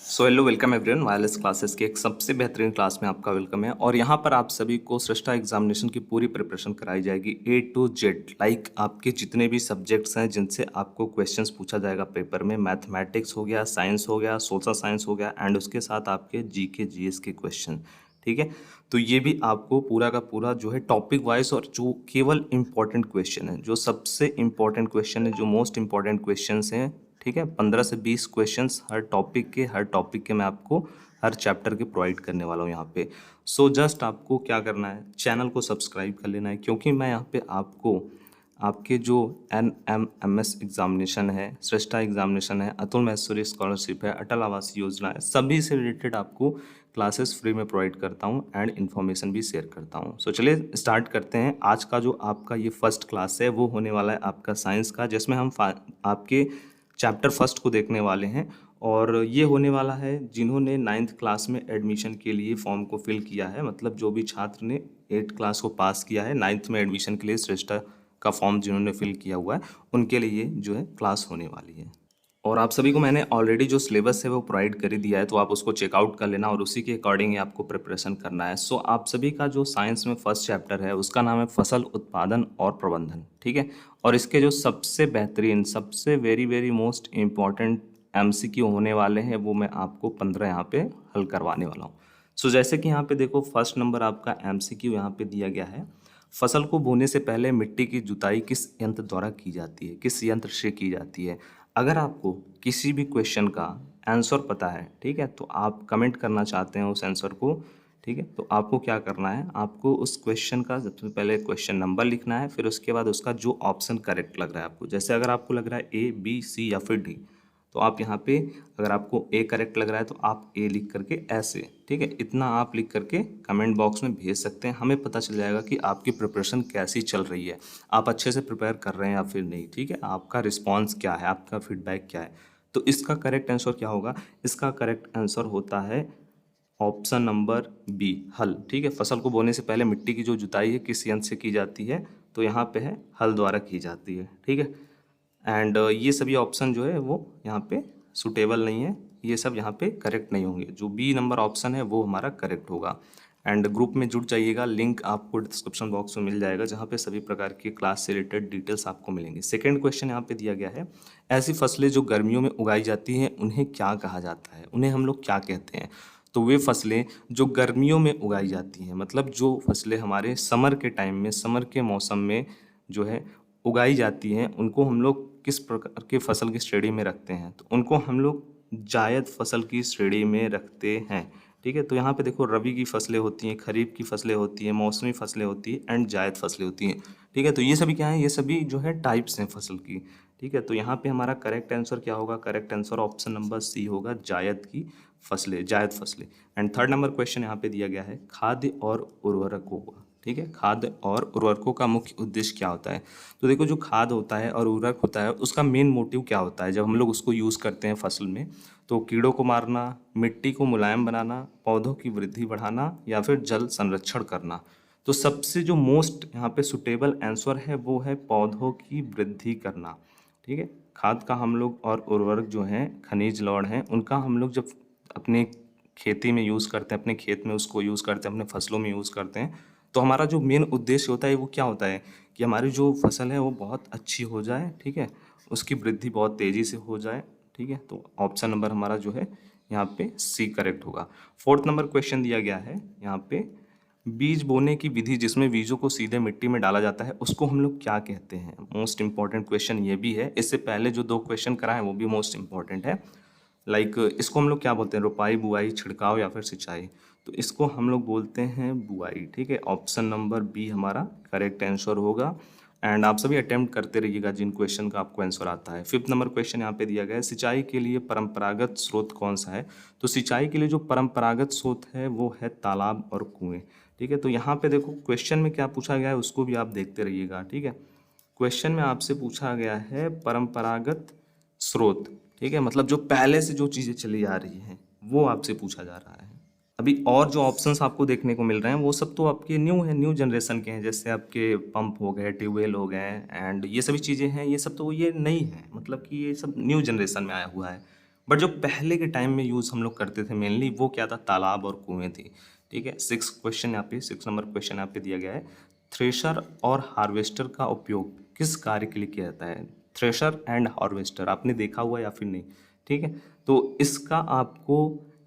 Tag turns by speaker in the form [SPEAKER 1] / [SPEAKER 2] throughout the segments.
[SPEAKER 1] So hello welcome everyone. Wireless classes के एक सबसे बेहतरीन क्लास में आपका वेलकम है। और यहाँ पर आप सभी को सृष्टा एग्जामिनेशन की पूरी प्रिपरेशन कराई जाएगी ए टू जेड। लाइक आपके जितने भी सब्जेक्ट्स हैं जिनसे आपको क्वेश्चंस पूछा जाएगा पेपर में, मैथमेटिक्स हो गया, साइंस हो गया, सोशल साइंस हो गया, एंड उसके साथ आपके जीके जीएस के क्वेश्चन। ठीक है, तो ये भी आपको पूरा का पूरा जो है टॉपिक वाइज, और जो केवल इंपॉर्टेंट क्वेश्चन है, जो सबसे इंपॉर्टेंट क्वेश्चन है, जो मोस्ट इंपॉर्टेंट क्वेश्चन हैं, ठीक है, 15 से 20 क्वेश्चंस हर टॉपिक के मैं आपको हर चैप्टर के प्रोवाइड करने वाला हूँ यहाँ पे। सो जस्ट आपको क्या करना है, चैनल को सब्सक्राइब कर लेना है, क्योंकि मैं यहाँ पे आपको आपके जो NMMS एग्जामिनेशन है, सृष्टा एग्जामिनेशन है, अतुल महेश्वरी स्कॉलरशिप है, अटल आवास योजना है, सभी से रिलेटेड आपको क्लासेस फ्री में प्रोवाइड करता हूँ एंड इन्फॉर्मेशन भी शेयर करता हूँ। सो चलिए स्टार्ट करते हैं। आज का जो आपका ये फर्स्ट क्लास है वो होने वाला है आपका साइंस का, जिसमें हम आपके चैप्टर फर्स्ट को देखने वाले हैं। और ये होने वाला है जिन्होंने 9th क्लास में एडमिशन के लिए फॉर्म को फिल किया है, मतलब जो भी छात्र ने 8th क्लास को पास किया है, 9th में एडमिशन के लिए श्रेष्ठा का फॉर्म जिन्होंने फिल किया हुआ है, उनके लिए जो है क्लास होने वाली है। और आप सभी को मैंने ऑलरेडी जो सिलेबस है वो प्रोवाइड कर ही दिया है, तो आप उसको चेकआउट कर लेना और उसी के अकॉर्डिंग ही आपको प्रिपरेशन करना है। सो आप सभी का जो साइंस में फर्स्ट चैप्टर है उसका नाम है फसल उत्पादन और प्रबंधन। ठीक है, और इसके जो सबसे बेहतरीन, सबसे very very most important MCQ होने वाले हैं वो मैं आपको 15 यहाँ पे हल करवाने वाला हूँ। सो जैसे कि यहाँ पे देखो, फर्स्ट नंबर आपका MCQ यहाँ पे दिया गया है। फसल को बोने से पहले मिट्टी की जुताई किस यंत्र द्वारा की जाती है, किस यंत्र से की जाती है? अगर आपको किसी भी क्वेश्चन का आंसर पता है, ठीक है, तो आप कमेंट करना चाहते हैं उस आंसर को, ठीक है, तो आपको क्या करना है, आपको उस क्वेश्चन का सबसे पहले क्वेश्चन नंबर लिखना है, फिर उसके बाद उसका जो ऑप्शन करेक्ट लग रहा है आपको, जैसे अगर आपको लग रहा है A B C या फिर D, तो आप यहाँ पे अगर आपको ए करेक्ट लग रहा है तो आप ए लिख करके ऐसे, ठीक है, इतना आप लिख करके कमेंट बॉक्स में भेज सकते हैं। हमें पता चल जाएगा कि आपकी प्रिपरेशन कैसी चल रही है, आप अच्छे से प्रिपेयर कर रहे हैं या फिर नहीं। ठीक है, आपका रिस्पॉन्स क्या है, आपका फीडबैक क्या है। तो इसका करेक्ट आंसर क्या होगा? इसका करेक्ट आंसर होता है ऑप्शन नंबर बी, हल। ठीक है, फसल को बोने से पहले मिट्टी की जो जुताई है किस यंत्र से की जाती है, तो यहाँ पे है हल द्वारा की जाती है। ठीक है, एंड ये सभी ऑप्शन जो है वो यहाँ पे सुटेबल नहीं है, ये सब यहाँ पे करेक्ट नहीं होंगे। जो बी नंबर ऑप्शन है वो हमारा करेक्ट होगा। एंड ग्रुप में जुड़ जाइएगा, लिंक आपको डिस्क्रिप्शन बॉक्स में मिल जाएगा, जहाँ पे सभी प्रकार की क्लास से रिलेटेड डिटेल्स आपको मिलेंगे। सेकंड क्वेश्चन यहाँ पे दिया गया है, ऐसी फसलें जो गर्मियों में उगाई जाती हैं उन्हें क्या कहा जाता है, उन्हें हम लोग क्या कहते हैं? तो वे फसलें जो गर्मियों में उगाई जाती हैं, मतलब जो फसलें हमारे समर के टाइम में, समर के मौसम में जो है उगाई जाती हैं, उनको हम लोग किस प्रकार के फसल की श्रेणी में रखते हैं? तो उनको हम लोग जायद फसल की श्रेणी में रखते हैं। ठीक है, तो यहाँ पे देखो, रबी की फसलें होती हैं, खरीफ की फसलें होती हैं, मौसमी फसलें होती हैं एंड जायद फसलें होती हैं। ठीक है, तो ये सभी क्या है, ये सभी जो है टाइप्स हैं फसल की। ठीक है, तो यहाँ पे हमारा करेक्ट आंसर क्या होगा? Correct answer option number C होगा, जायद की फसलें, जायद फसलें। एंड थर्ड नंबर क्वेश्चन यहाँ पे दिया गया है, खाद्य और उर्वरकों का। ठीक है, खाद और उर्वरकों का मुख्य उद्देश्य क्या होता है? तो देखो, जो खाद होता है और उर्वरक होता है उसका मेन मोटिव क्या होता है जब हम लोग उसको यूज़ करते हैं फसल में? तो कीड़ों को मारना, मिट्टी को मुलायम बनाना, पौधों की वृद्धि बढ़ाना, या फिर जल संरक्षण करना। तो सबसे जो मोस्ट यहाँ पे सुटेबल आंसर है वो है पौधों की वृद्धि करना। ठीक है, खाद का हम लोग और उर्वरक जो हैं, खनिज लवण हैं, उनका हम लोग जब अपने खेती में यूज़ करते हैं, अपने खेत में उसको यूज़ करते हैं, अपने फसलों में यूज़ करते हैं, तो हमारा जो मेन उद्देश्य होता है वो क्या होता है कि हमारी जो फसल है वो बहुत अच्छी हो जाए। ठीक है, उसकी वृद्धि बहुत तेज़ी से हो जाए। ठीक है, तो ऑप्शन नंबर हमारा जो है यहाँ पे सी करेक्ट होगा। फोर्थ नंबर क्वेश्चन दिया गया है यहाँ पे, बीज बोने की विधि जिसमें बीजों को सीधे मिट्टी में डाला जाता है उसको हम लोग क्या कहते हैं? मोस्ट इंपॉर्टेंट क्वेश्चन ये भी है, इससे पहले जो दो क्वेश्चन करा है वो भी मोस्ट इंपॉर्टेंट है। लाइक इसको हम लोग क्या बोलते हैं? रोपाई, बुआई, छिड़काव या फिर सिंचाई? तो इसको हम लोग बोलते हैं बुआई। ठीक है, ऑप्शन नंबर बी हमारा करेक्ट आंसर होगा। एंड आप सभी अटेम्प्ट करते रहिएगा जिन क्वेश्चन का आपको आंसर आता है। फिफ्थ नंबर क्वेश्चन यहाँ पे दिया गया है, सिंचाई के लिए परंपरागत स्रोत कौन सा है? तो सिंचाई के लिए जो परंपरागत स्रोत है वो है तालाब और कुएं। ठीक है, तो यहाँ पे देखो क्वेश्चन में क्या पूछा गया है उसको भी आप देखते रहिएगा। ठीक है, क्वेश्चन में आपसे पूछा गया है परंपरागत स्रोत। ठीक है, मतलब जो पहले से जो चीज़ें चली आ रही हैं वो आपसे पूछा जा रहा है। अभी और जो ऑप्शंस आपको देखने को मिल रहे हैं वो सब तो आपके न्यू हैं, न्यू जनरेशन के हैं, जैसे आपके पंप हो गए, ट्यूबवेल हो गए, एंड ये सभी चीज़ें हैं, ये सब तो ये नहीं है, मतलब कि ये सब न्यू जनरेशन में आया हुआ है। बट जो पहले के टाइम में यूज़ हम लोग करते थे मेनली वो क्या था, तालाब और कुएं थी। ठीक है, 6 नंबर क्वेश्चन यहाँ पे दिया गया है, थ्रेशर और हार्वेस्टर का उपयोग किस कार्य के लिए किया जाता है। थ्रेशर एंड हार्वेस्टर आपने देखा हुआ या फिर नहीं। ठीक है, तो इसका आपको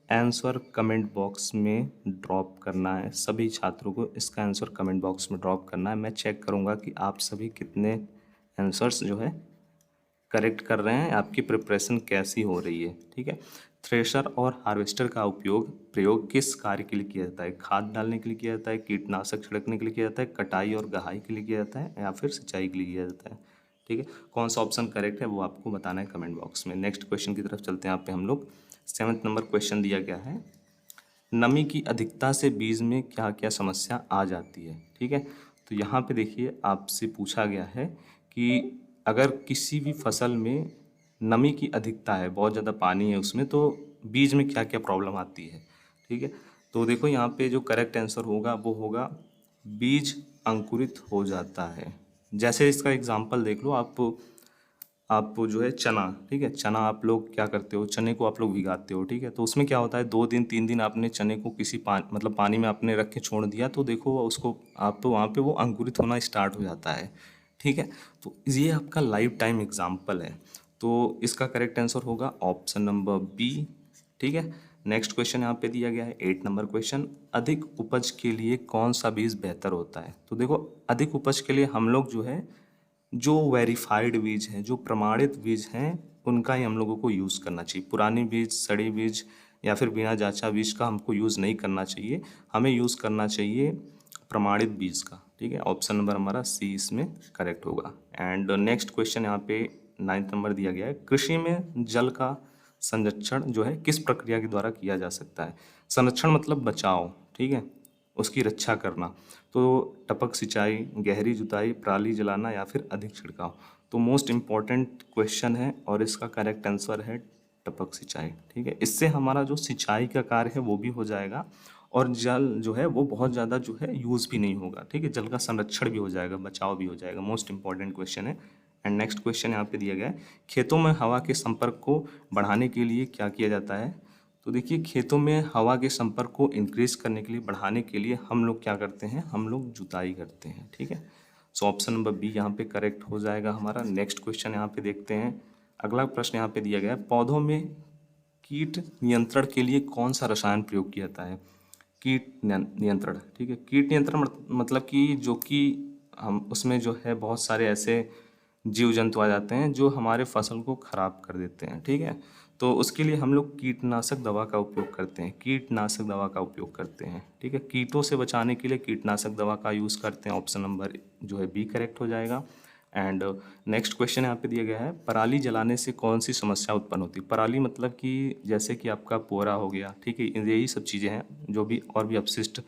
[SPEAKER 1] आंसर कमेंट बॉक्स में ड्रॉप करना है। सभी छात्रों को इसका आंसर कमेंट बॉक्स में ड्रॉप करना है। मैं चेक करूँगा कि आप सभी कितने आंसर्स जो है करेक्ट कर रहे हैं, आपकी प्रिपरेशन कैसी हो रही है। ठीक है, थ्रेशर और हार्वेस्टर का प्रयोग किस कार्य के लिए किया जाता है। खाद डालने के लिए किया जाता है, कीटनाशक छिड़कने के लिए किया जाता है, कटाई और गहाई के लिए किया जाता है, या फिर सिंचाई के लिए किया जाता है। ठीक है, कौन सा ऑप्शन करेक्ट है वो आपको बताना है कमेंट बॉक्स में। नेक्स्ट क्वेश्चन की तरफ चलते हैं। यहाँ पे हम लोग 7 नंबर क्वेश्चन दिया गया है, नमी की अधिकता से बीज में क्या क्या समस्या आ जाती है। ठीक है, तो यहाँ पे देखिए आपसे पूछा गया है कि अगर किसी भी फसल में नमी की अधिकता है, बहुत ज़्यादा पानी है उसमें, तो बीज में क्या क्या प्रॉब्लम आती है। ठीक है, तो देखो यहाँ पे जो करेक्ट आंसर होगा वो होगा बीज अंकुरित हो जाता है। जैसे इसका एग्जांपल देख लो आप जो है चना, ठीक है, चना आप लोग क्या करते हो, चने को आप लोग भिगाते हो। ठीक है, तो उसमें क्या होता है, 2 दिन 3 दिन आपने चने को किसी मतलब पानी में आपने रख के छोड़ दिया, तो देखो उसको आप तो वहाँ पे वो अंकुरित होना स्टार्ट हो जाता है। ठीक है, तो ये आपका लाइफ टाइम एग्जाम्पल है। तो इसका करेक्ट आंसर होगा ऑप्शन नंबर बी। ठीक है, नेक्स्ट क्वेश्चन यहाँ पे दिया गया है 8 नंबर क्वेश्चन, अधिक उपज के लिए कौन सा बीज बेहतर होता है। तो देखो अधिक उपज के लिए हम लोग जो है, जो वेरीफाइड बीज हैं, जो प्रमाणित बीज हैं, उनका ही हम लोगों को यूज़ करना चाहिए। पुरानी बीज, सड़ी बीज या फिर बिना जांचा बीज का हमको यूज़ नहीं करना चाहिए। हमें यूज़ करना चाहिए प्रमाणित बीज का। ठीक है, ऑप्शन नंबर हमारा सी इसमें करेक्ट होगा। एंड नेक्स्ट क्वेश्चन यहाँ पे 9 नंबर दिया गया है, कृषि में जल का संरक्षण जो है किस प्रक्रिया के द्वारा किया जा सकता है। संरक्षण मतलब बचाव, ठीक है, उसकी रक्षा करना। तो टपक सिंचाई, गहरी जुताई, पराली जलाना या फिर अधिक छिड़काव। तो मोस्ट इम्पॉर्टेंट क्वेश्चन है और इसका करेक्ट आंसर है टपक सिंचाई। ठीक है, इससे हमारा जो सिंचाई का कार्य है वो भी हो जाएगा और जल जो है वो बहुत ज़्यादा जो है यूज़ भी नहीं होगा। ठीक है, जल का संरक्षण भी हो जाएगा, बचाव भी हो जाएगा। मोस्ट इंपॉर्टेंट क्वेश्चन है। एंड नेक्स्ट क्वेश्चन यहाँ पे दिया गया है, खेतों में हवा के संपर्क को बढ़ाने के लिए क्या किया जाता है। तो देखिए खेतों में हवा के संपर्क को इंक्रीज करने के लिए, बढ़ाने के लिए हम लोग क्या करते हैं, हम लोग जुताई करते हैं। ठीक है, सो ऑप्शन नंबर बी यहाँ पे करेक्ट हो जाएगा हमारा। नेक्स्ट क्वेश्चन यहाँ पे देखते हैं। अगला प्रश्न यहाँ पे दिया गया है, पौधों में कीट नियंत्रण के लिए कौन सा रसायन प्रयोग किया जाता है। नियंत्रण, ठीक है, कीट नियंत्रण मतलब कि जो कि हम उसमें जो है बहुत सारे ऐसे जीव जंतु आ जाते हैं जो हमारे फसल को खराब कर देते हैं। ठीक है, तो उसके लिए हम लोग कीटनाशक दवा का उपयोग करते हैं, कीटनाशक दवा का उपयोग करते हैं। ठीक है, कीटों से बचाने के लिए कीटनाशक दवा का यूज़ करते हैं। ऑप्शन नंबर जो है बी करेक्ट हो जाएगा। एंड नेक्स्ट क्वेश्चन यहाँ पे दिया गया है, पराली जलाने से कौन सी समस्या उत्पन्न होती है। पराली मतलब कि जैसे कि आपका पुअरा हो गया, ठीक है, यही सब चीज़ें हैं जो भी और भी अपशिष्ट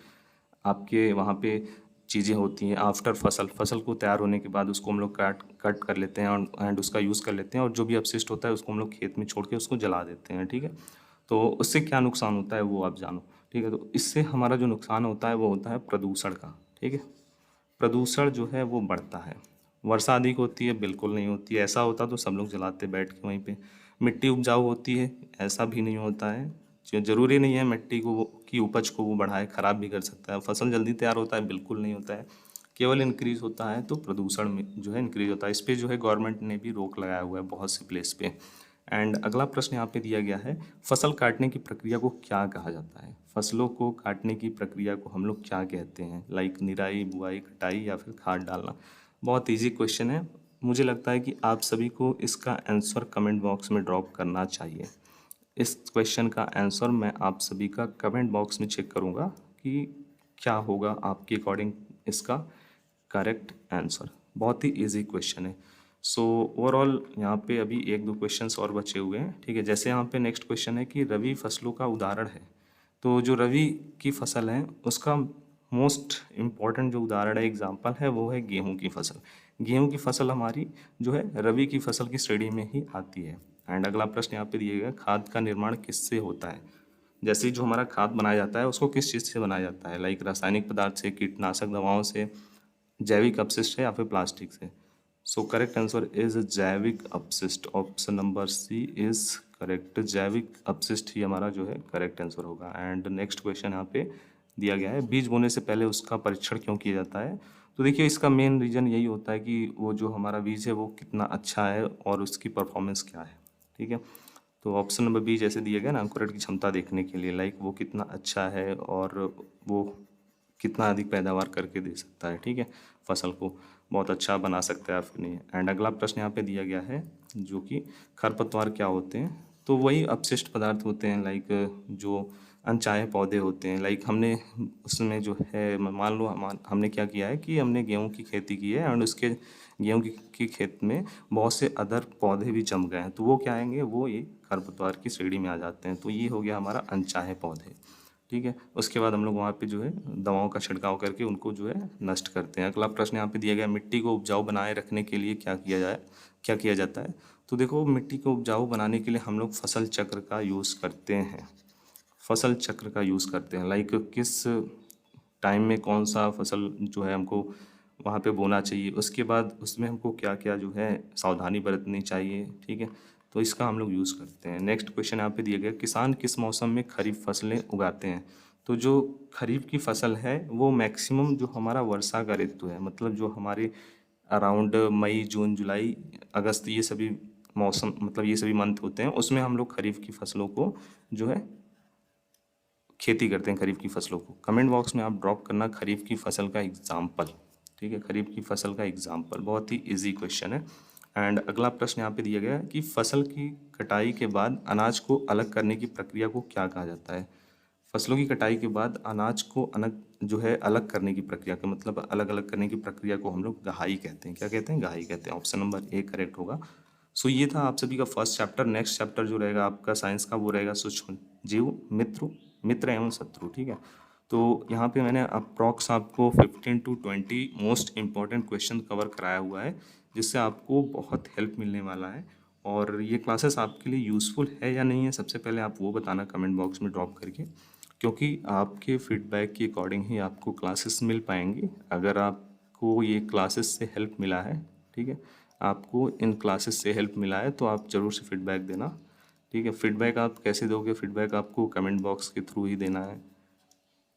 [SPEAKER 1] आपके वहाँ पे चीज़ें होती हैं। आफ्टर फसल को तैयार होने के बाद उसको हम लोग कट कर लेते हैं और एंड उसका यूज़ कर लेते हैं, और जो भी अपशिष्ट होता है उसको हम लोग खेत में छोड़ के उसको जला देते हैं। ठीक है, तो उससे क्या नुकसान होता है वो आप जानो। ठीक है, तो इससे हमारा जो नुकसान होता है वो होता है प्रदूषण का। ठीक है, प्रदूषण जो है वो बढ़ता है। वर्षा अधिक होती है, बिल्कुल नहीं होती है। ऐसा होता तो सब लोग जलाते बैठ के वहीं पे। मिट्टी उपजाऊ होती है, ऐसा भी नहीं होता है। ज़रूरी नहीं है मिट्टी को की उपज को वो बढ़ाए, ख़राब भी कर सकता है। फसल जल्दी तैयार होता है, बिल्कुल नहीं होता है। केवल इंक्रीज़ होता है तो प्रदूषण में जो है इंक्रीज़ होता है। इस पे जो है गवर्नमेंट ने भी रोक लगाया हुआ है बहुत से प्लेस पे। एंड अगला प्रश्न यहाँ पे दिया गया है, फसल काटने की प्रक्रिया को क्या कहा जाता है। फसलों को काटने की प्रक्रिया को हम लोग क्या कहते हैं, लाइक निराई, बुआई, कटाई या फिर खाद डालना। बहुत इजी क्वेश्चन है। मुझे लगता है कि आप सभी को इसका आंसर कमेंट बॉक्स में ड्रॉप करना चाहिए। इस क्वेश्चन का आंसर मैं आप सभी का कमेंट बॉक्स में चेक करूँगा कि क्या होगा आपके अकॉर्डिंग इसका करेक्ट आंसर। बहुत ही इजी क्वेश्चन है। सो ओवरऑल यहाँ पे अभी 1-2 क्वेश्चंस और बचे हुए हैं। ठीक है, जैसे यहाँ पे नेक्स्ट क्वेश्चन है कि रबी फसलों का उदाहरण है। तो जो रबी की फसल है उसका मोस्ट इम्पॉर्टेंट जो उदाहरण है, एग्जाम्पल है, वो है गेहूं की फसल। गेहूं की फसल हमारी जो है रबी की फसल की श्रेणी में ही आती है। एंड अगला प्रश्न यहाँ पे दिया गया, खाद का निर्माण किससे होता है। जैसे जो हमारा खाद बनाया जाता है उसको किस चीज़ से बनाया जाता है, लाइक रासायनिक पदार्थ से, कीटनाशक दवाओं से, जैविक अपशिष्ट से या फिर प्लास्टिक से। सो करेक्ट आंसर इज जैविक अपशिष्ट। Option number C is correct, जैविक अपशिष्ट ही हमारा जो है करेक्ट आंसर होगा। एंड नेक्स्ट क्वेश्चन यहाँ पे दिया गया है, बीज बोने से पहले उसका परीक्षण क्यों किया जाता है? तो देखिए इसका मेन रीज़न यही होता है कि वो जो हमारा बीज है वो कितना अच्छा है और उसकी परफॉर्मेंस क्या है। ठीक है, तो ऑप्शन नंबर बी जैसे दिया गया ना, अंकुरण की क्षमता देखने के लिए, लाइक वो कितना अच्छा है और वो कितना अधिक पैदावार करके दे सकता है। ठीक है, फसल को बहुत अच्छा बना सकता है फिर नहीं। एंड अगला प्रश्न यहाँ पे दिया गया है जो कि खरपतवार क्या होते हैं? तो वही अपशिष्ट पदार्थ होते हैं, लाइक जो अनचाहे पौधे होते हैं। लाइक हमने उसमें जो है मान लो हमने क्या किया है कि हमने गेहूं की खेती की है एंड उसके गेहूं की खेत में बहुत से अदर पौधे भी जम गए हैं, तो वो क्या आएंगे, वो ये खरपतवार की श्रेणी में आ जाते हैं। तो ये हो गया हमारा अनचाहे पौधे। ठीक है, उसके बाद हम लोग वहाँ पे जो है दवाओं का छिड़काव करके उनको जो है नष्ट करते हैं। अगला प्रश्न यहाँ पे दिया गया, मिट्टी को उपजाऊ बनाए रखने के लिए क्या किया जाता है? तो देखो मिट्टी को उपजाऊ बनाने के लिए हम लोग फसल चक्र का यूज़ करते हैं। फसल चक्र का यूज़ करते हैं, लाइक किस टाइम में कौन सा फसल जो है हमको वहाँ पे बोना चाहिए, उसके बाद उसमें हमको क्या क्या जो है सावधानी बरतनी चाहिए। ठीक है, तो इसका हम लोग यूज़ करते हैं। नेक्स्ट क्वेश्चन यहाँ पे दिया गया, किसान किस मौसम में खरीफ फसलें उगाते हैं? तो जो खरीफ की फसल है वो मैक्सिमम जो हमारा वर्षा का ऋतु है, मतलब जो हमारे अराउंड मई जून जुलाई अगस्त ये सभी मौसम, मतलब ये सभी मंथ होते हैं, उसमें हम लोग खरीफ की फसलों को जो है खेती करते हैं, खरीफ की फसलों को। कमेंट बॉक्स में आप ड्रॉप करना खरीफ की फसल का एग्जाम्पल। ठीक है, खरीफ की फसल का एग्जाम्पल, बहुत ही इजी क्वेश्चन है। एंड अगला प्रश्न यहाँ पे दिया गया है कि फसल की कटाई के बाद अनाज को अलग करने की प्रक्रिया को क्या कहा जाता है? फसलों की कटाई के बाद अनाज को अलग करने की प्रक्रिया का मतलब अलग अलग करने की प्रक्रिया को हम लोग गहाई कहते हैं। क्या कहते हैं? गहाई कहते हैं। ऑप्शन नंबर ए करेक्ट होगा। सो ये था आप सभी का फर्स्ट चैप्टर। नेक्स्ट चैप्टर जो रहेगा आपका साइंस का वो रहेगा सूक्ष्म जीव, मित्र एवं शत्रु। ठीक है, तो यहाँ पे मैंने अप्रॉक्स आपको 15 to 20 most important question cover कराया हुआ है, जिससे आपको बहुत हेल्प मिलने वाला है। और ये क्लासेस आपके लिए यूज़फुल है या नहीं है, सबसे पहले आप वो बताना कमेंट बॉक्स में ड्रॉप करके, क्योंकि आपके फीडबैक के अकॉर्डिंग ही आपको क्लासेस मिल पाएंगी। अगर आपको ये क्लासेस से हेल्प मिला है, ठीक है, आपको इन क्लासेस से हेल्प मिला है, तो आप ज़रूर से फीडबैक देना। ठीक है, फीडबैक आप कैसे दोगे? फीडबैक आपको कमेंट बॉक्स के थ्रू ही देना है।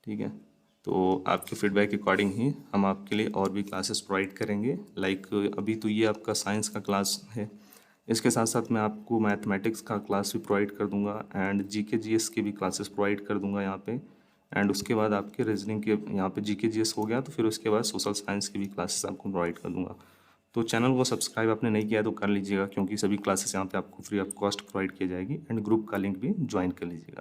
[SPEAKER 1] ठीक है, तो आपके फीडबैक के अकॉर्डिंग ही हम आपके लिए और भी क्लासेस प्रोवाइड करेंगे। लाइक अभी तो ये आपका साइंस का क्लास है, इसके साथ साथ मैं आपको मैथमेटिक्स का क्लास भी प्रोवाइड कर दूंगा एंड जीके जीएस के भी क्लासेस प्रोवाइड कर दूंगा यहाँ पे। एंड उसके बाद आपके रीजनिंग के यहाँ पे जीके जीएस हो गया, तो फिर उसके बाद सोशल साइंस की भी क्लासेस आपको प्रोवाइड कर दूंगा। तो चैनल को सब्सक्राइब आपने नहीं किया तो कर लीजिएगा, क्योंकि सभी क्लासेस यहाँ पे आपको फ्री ऑफ कॉस्ट प्रोवाइड की जाएगी। एंड ग्रुप का लिंक भी ज्वाइन कर लीजिएगा।